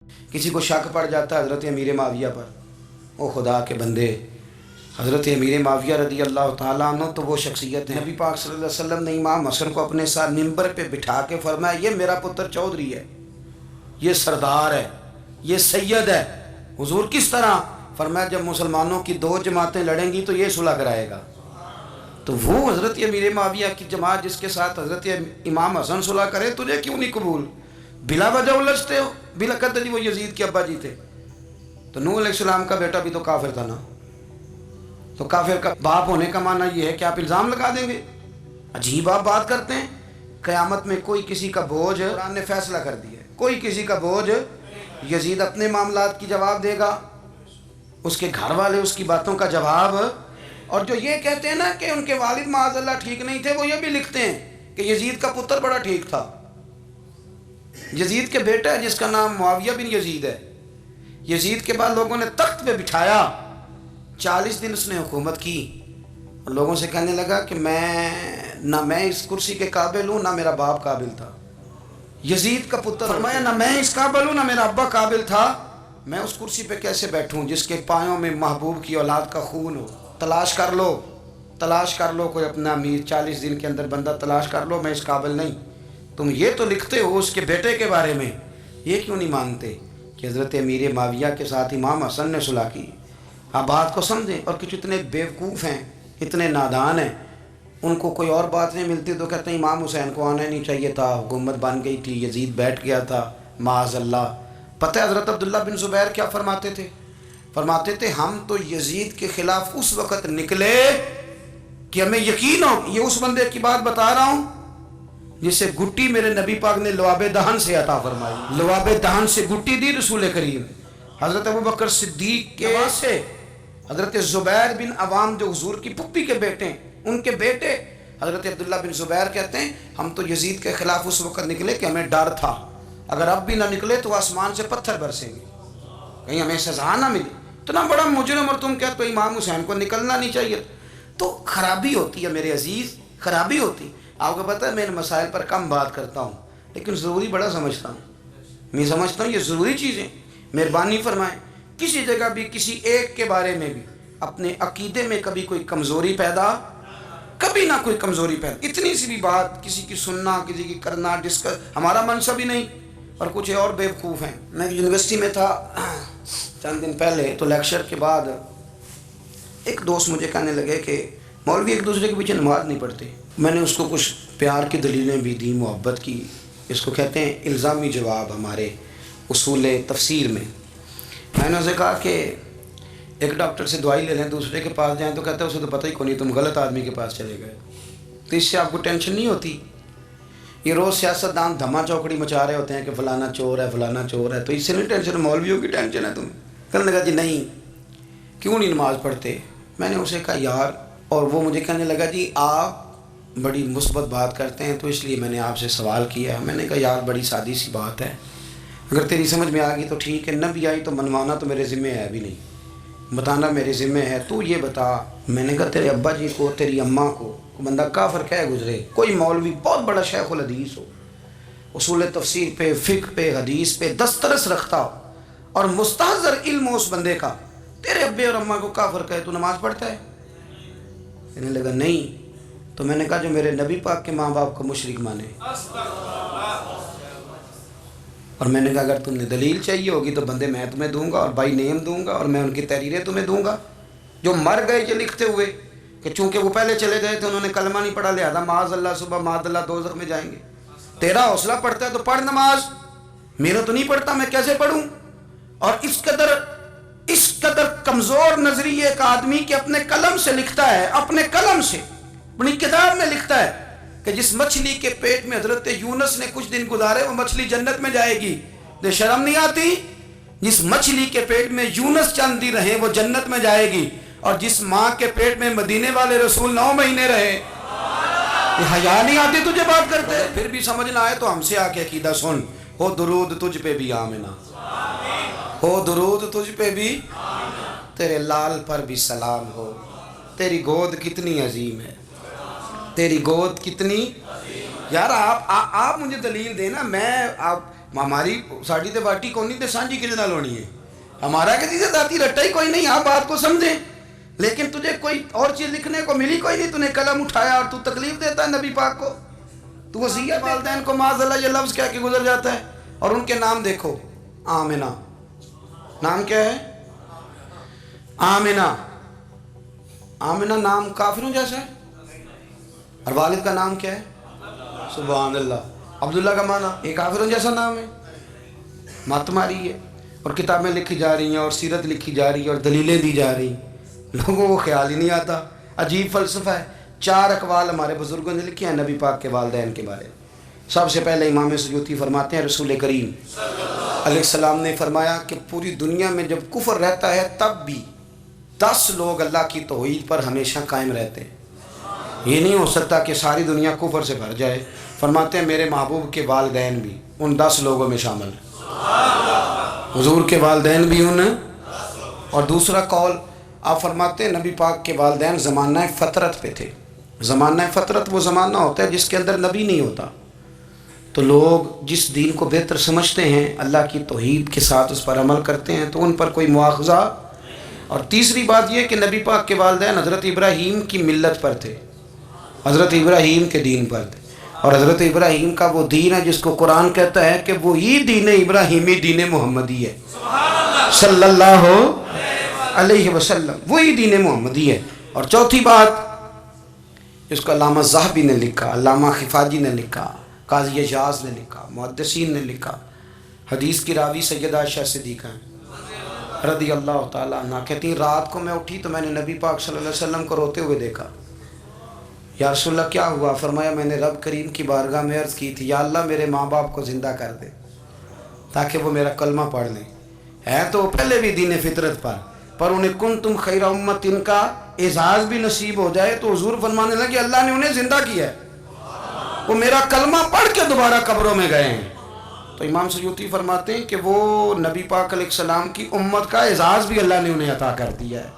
کسی کو شک پڑ جاتا ہے حضرت امیر معاویہ پر، او خدا کے بندے، حضرت امیر معاویہ رضی اللہ تعالیٰ عنہ تو وہ شخصیت ہیں، نبی پاک صلی اللہ علیہ وسلم نے امام حسن کو اپنے ساتھ ممبر پہ بٹھا کے فرمایا یہ میرا پتر چودھری ہے، یہ سردار ہے، یہ سید ہے۔ حضور کس طرح؟ فرمایا جب مسلمانوں کی دو جماعتیں لڑیں گی تو یہ صلح کرائے گا۔ تو وہ حضرت امیر معاویہ کی جماعت جس کے ساتھ حضرت امام حسن صلح کرے، تجھے کیوں نہیں قبول؟ بلا وجہ الجھتے ہو، بلا قدر وہ یزید کے ابا جی تھے، تو نوح علیہ السلام کا بیٹا بھی تو کافر تھا نا، تو کافر کا باپ ہونے کا معنی یہ ہے کہ آپ الزام لگا دیں گے؟ عجیب آپ بات کرتے ہیں۔ قیامت میں کوئی کسی کا بوجھ، قرآن نے فیصلہ کر دیا ہے، کوئی کسی کا بوجھ، یزید اپنے معاملات کی جواب دے گا، اس کے گھر والے اس کی باتوں کا جواب، اور جو یہ کہتے ہیں نا کہ ان کے والد معاذ اللہ ٹھیک نہیں تھے، وہ یہ بھی لکھتے ہیں کہ یزید کا پتر بڑا ٹھیک تھا۔ یزید کے بیٹا ہے جس کا نام معاویہ بن یزید ہے، یزید کے بعد لوگوں نے تخت پہ بٹھایا، 40 دن اس نے حکومت کی، اور لوگوں سے کہنے لگا کہ میں اس کرسی کے قابل ہوں، نہ میرا باپ قابل تھا۔ یزید کا پتر فرمایا نہ میں اس قابل ہوں، نہ میرا ابا قابل تھا، میں اس کرسی پہ کیسے بیٹھوں جس کے پایوں میں محبوب کی اولاد کا خون ہو؟ تلاش کر لو کوئی اپنا امیر، 40 دن کے اندر بندہ تلاش کر لو، میں اس قابل نہیں۔ تم یہ تو لکھتے ہو اس کے بیٹے کے بارے میں، یہ کیوں نہیں مانتے کہ حضرت امیر معاویہ کے ساتھ امام حسن نے صلح کی؟ آپ بات کو سمجھیں۔ اور کچھ اتنے بیوقوف ہیں، اتنے نادان ہیں، ان کو کوئی اور بات نہیں ملتی تو کہتے ہیں امام حسین کو آنا نہیں چاہیے تھا، حکومت بن گئی تھی، یزید بیٹھ گیا تھا، معاذ اللہ۔ پتہ ہے حضرت عبداللہ بن زبیر کیا فرماتے تھے؟ فرماتے تھے ہم تو یزید کے خلاف اس وقت نکلے کہ ہمیں یقین ہو، یہ اس بندے کی بات بتا رہا ہوں جسے گٹی میرے نبی پاک نے لواب دہن سے عطا فرمائی، لواب دہن سے گٹی دی رسول کریم۔ حضرت ابوبکر صدیق کے سے حضرت زبیر بن عوام جو حضور کی پھپھی کے بیٹے ہیں، ان کے بیٹے حضرت عبداللہ بن زبیر کہتے ہیں ہم تو یزید کے خلاف اس وقت نکلے کہ ہمیں ڈر تھا اگر اب بھی نہ نکلے تو آسمان سے پتھر برسیں گے، کہیں ہمیں سزا نہ ملی، اتنا بڑا مجرم، اور تم کہتے ہو امام حسین کو نکلنا نہیں چاہیے۔ تو خرابی ہوتی ہے میرے عزیز، خرابی ہوتی۔ آپ کو پتہ ہے میں ان مسائل پر کم بات کرتا ہوں لیکن ضروری بڑا سمجھتا ہوں، میں سمجھتا ہوں یہ ضروری چیزیں۔ مہربانی فرمائیں کسی جگہ بھی کسی ایک کے بارے میں بھی اپنے عقیدے میں کبھی کوئی کمزوری پیدا، کبھی نہ کوئی کمزوری پیدا، اتنی سی بھی بات کسی کی سننا، کسی کی کرنا، ہمارا منصب ہی نہیں، اور کچھ اور بیوقوف ہیں۔ میں یونیورسٹی میں تھا چند دن پہلے، تو لیکچر کے بعد ایک دوست مجھے کہنے لگے کہ مولوی ایک دوسرے کے پیچھے نماز نہیں پڑھتے۔ میں نے اس کو کچھ پیار کی دلیلیں بھی دی، محبت کی، اس کو کہتے ہیں الزامی جواب ہمارے اصول تفسیر میں۔ میں نے اسے کہا کہ ایک ڈاکٹر سے دوائی لے لیں، دوسرے کے پاس جائیں تو کہتے ہیں اسے تو پتہ ہی نہیں، تم غلط آدمی کے پاس چلے گئے۔ تو اس سے آپ کو ٹینشن نہیں ہوتی؟ یہ روز سیاستدان دھما چوکڑی مچا رہے ہوتے ہیں کہ فلانا چور ہے، فلانا چور ہے، تو اس سے نہیں ٹینشن، مولویوں کی ٹینشن ہے تمہیں؟ کہنے لگا جی نہیں، کیوں نہیں نماز پڑھتے؟ میں نے اسے کہا یار، اور وہ مجھے کہنے لگا جی آپ بڑی مثبت بات کرتے ہیں تو اس لیے میں نے آپ سے سوال کیا ہے۔ میں نے کہا یار بڑی سادی سی بات ہے، اگر تیری سمجھ میں آ گئی تو ٹھیک ہے، نہ بھی آئی تو منوانا تو میرے ذمہ ہے بھی نہیں، بتانا میرے ذمہ ہے۔ تو یہ بتا، میں نے کہا تیرے ابا جی کو، تیری اماں کو بندہ کافر کہہ گزرے، کوئی مولوی بہت بڑا شیخ الحدیث ہو، اصول تفسیر پہ، فقہ پہ، حدیث پہ دسترس رکھتا ہو، اور مستحضر علم ہو اس بندے کا، تیرے ابے اور اماں کو کافر کہے تو نماز پڑھتا ہے؟ کہنے لگا نہیں۔ تو میں نے کہا جو میرے نبی پاک کے ماں باپ کو مشرک مانے، اور میں نے کہا اگر تم نے دلیل چاہیے ہوگی تو بندے میں تمہیں دوں گا، اور بائی نیم دوں گا، اور میں ان کی تحریریں تمہیں دوں گا جو مر گئے یہ لکھتے ہوئے کہ چونکہ وہ پہلے چلے گئے تھے انہوں نے کلمہ نہیں پڑھا لہذا معاذ اللہ صبح معاذ اللہ دوزخ میں جائیں گے۔ تیرا حوصلہ پڑھتا ہے تو پڑھ نماز، میرا تو نہیں پڑھتا، میں کیسے پڑھوں؟ اور اس قدر کمزور نظریے ایک آدمی کہ اپنے قلم سے لکھتا ہے، اپنے قلم سے اپنی کتاب میں لکھتا ہے کہ جس مچھلی کے پیٹ میں حضرت یونس نے کچھ دن گزارے وہ مچھلی جنت میں جائے گی۔ تو شرم نہیں آتی؟ جس مچھلی کے پیٹ میں یونس چند دن رہے وہ جنت میں جائے گی، اور جس ماں کے پیٹ میں مدینے والے رسول 9 مہینے رہے، یہ حیا نہیں آتی تجھے بات کرتے؟ پھر بھی سمجھ نہ آئے تو ہم سے آ کے عقیدہ سن، ہو درود تجھ پہ بھی آمنہ، ہو درود تجھ پہ بھی، تیرے لال پر بھی سلام ہو، تیری گود کتنی عظیم ہے، تیری گود کتنی۔ یار آپ مجھے دلیل دینا، میں ہماری ساڑی تے باٹی کونی تے سانجی کدے نال ہونی ہے، ہمارا کسی سے ذاتی رٹا ہی کوئی نہیں. آپ بات کو سمجھیں. لیکن تجھے کوئی اور چیز لکھنے کو ملی کوئی نہیں، تو نے قلم اٹھایا اور تو تکلیف دیتا ہے نبی پاک کو. تو وصیت والدین کو معاذ اللہ یہ لفظ کہہ کے گزر جاتا ہے. اور ان کے نام دیکھو، آمنہ. نام کیا ہے؟ آمنہ. آمنہ نام کافروں جیسا ہے. اور والد کا نام کیا ہے؟ سبحان اللہ. عبداللہ کا معنی یہ کافروں جیسا نام ہے. مات ماری ہے. اور کتابیں لکھی جا رہی ہیں اور سیرت لکھی جا رہی ہے اور دلیلیں دی جا رہی ہیں. لوگوں کو خیال ہی نہیں آتا. عجیب فلسفہ ہے. 4 اقوال ہمارے بزرگوں نے لکھے ہیں نبی پاک کے والدین کے بارے میں. سب سے پہلے امام سیوطی فرماتے ہیں رسول کریم علیہ السلام نے فرمایا کہ پوری دنیا میں جب کفر رہتا ہے تب بھی 10 لوگ اللہ کی توحید پر ہمیشہ قائم رہتے ہیں. یہ نہیں ہو سکتا کہ ساری دنیا کفر سے بھر جائے. فرماتے ہیں میرے محبوب کے والدین بھی ان 10 لوگوں میں شامل ہیں. حضور کے والدین بھی ان. اور دوسرا قول آپ فرماتے ہیں نبی پاک کے والدین زمانہ فطرت پہ تھے. زمانہ فطرت وہ زمانہ ہوتا ہے جس کے اندر نبی نہیں ہوتا. تو لوگ جس دین کو بہتر سمجھتے ہیں اللہ کی توحید کے ساتھ اس پر عمل کرتے ہیں تو ان پر کوئی مواخذہ. اور تیسری بات یہ کہ نبی پاک کے والدین حضرت ابراہیم کی ملت پر تھے، حضرت ابراہیم کے دین پر تھے. اور حضرت ابراہیم کا وہ دین ہے جس کو قرآن کہتا ہے کہ وہی دین ابراہیمی دین محمدی ہے صلی اللہ علیہ وسلم. وہی دین محمدی ہے. اور چوتھی بات اس کو علامہ ذہبی نے لکھا، علامہ خفاجی نے لکھا، قاضی اجاز نے لکھا، محدثین نے لکھا. حدیث کی راوی سیدہ عائشہ صدیقہ رضی اللہ تعالیٰ عنہ کہتی ہیں رات کو میں اٹھی تو میں نے نبی پاک صلی اللہ علیہ وسلم کو روتے ہوئے دیکھا. یا رسول اللہ کیا ہوا؟ فرمایا میں نے رب کریم کی بارگاہ میں عرض کی تھی یا اللہ میرے ماں باپ کو زندہ کر دے تاکہ وہ میرا کلمہ پڑھ لیں. ہے تو پہلے بھی دین فطرت پر انہیں کنتم خیر امت ان کا اعزاز بھی نصیب ہو جائے تو حضور فرمانے لگے اللہ نے انہیں زندہ کیا ہے، وہ میرا کلمہ پڑھ کے دوبارہ قبروں میں گئے ہیں. تو امام سیوطی فرماتے ہیں کہ وہ نبی پاک علیہ السلام کی امت کا اعزاز بھی اللہ نے انہیں عطا کر دیا ہے.